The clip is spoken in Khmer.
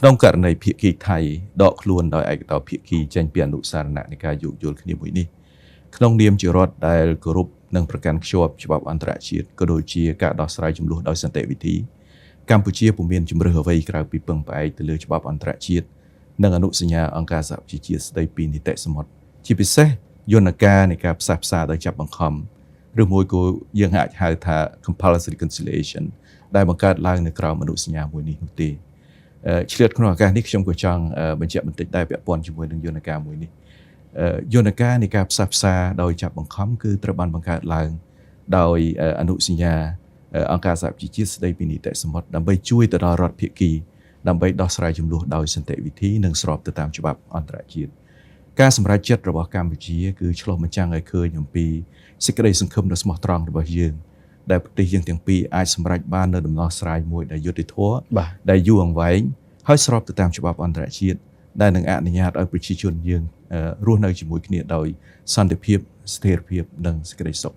ក្នុងករណីភាគីថៃដកខ្លួនដោយឯកតោភាគីចេញពីអនុសារណៈនៃការយោគយល់គ្នាមួយនេះក្នុងនាមជារដ្ឋដែលគោរពនិងប្រកាន់ខ្ជាប់ច្បាប់អន្តរជាតិក៏ដូចជាការដោះស្រាយចំនួនដោយសន្តិវិធីកម្ពុជាពុំមានជំរើសអ្វីក្រៅពីពឹងផ្អែកទៅលើច្បាប់អន្តរជាតិនិងអនុសញ្ញាអង្គការសហប្រជាជាតិស្តីពីនីតិសមុទ្រជាពិសេសយន្តការនៃការផ្សះផ្សាដោយចាប់បង្ខំឬមួយក៏យើងអាចហៅថា compulsory conciliation ដែលបង្កើតឡើងនៅក្រោមអនុសញ្ញាមួយនេះនោះទេឆ្លៀតក្នុងឱកាសនេះខ្ញុំក៏ចង់បញ្ជាក់បន្តិចដែរពាក់ព័ន្ធជាមួយនឹងយន្តការមួយនេះយន្តការនៃការផ្សះផ្សាដោយចាប់បង្ខំគឺត្រូវបានបង្កើតឡើងដោយអនុសញ្ញាអង្គការសហប្រជាជាតិស្តីពីនីតិសមុទ្រដើម្បីជួយទៅដល់រដ្ឋភាគីដើម្បីដោះស្រាយចំនួនដោយសន្តិវិធីនិងស្របទៅតាមច្បាប់អន្តរជាតិការសម្រេចចិត្តរបស់កម្ពុជាគឺឆ្លុះបញ្ចាំងឲ្យឃើញអំពីសេចក្តីសង្ឃឹមដ៏ស្មោះត្រង់របស់យើងដែលប្រទេសយើងទាំងពីរអាចសម្រេចបាននៅដំណោះស្រាយមួយដែលយុត្តិធម៌ដែលយូរអង្វែងហើយស្របទៅតាមច្បាប់អន្តរជាតិដែលនឹងអនុញ្ញាតឲ្យប្រជាជនយើងរស់នៅជាមួយគ្នាដោយសន្តិភាពស្ថិរភាពនិងសេចក្តីសុខ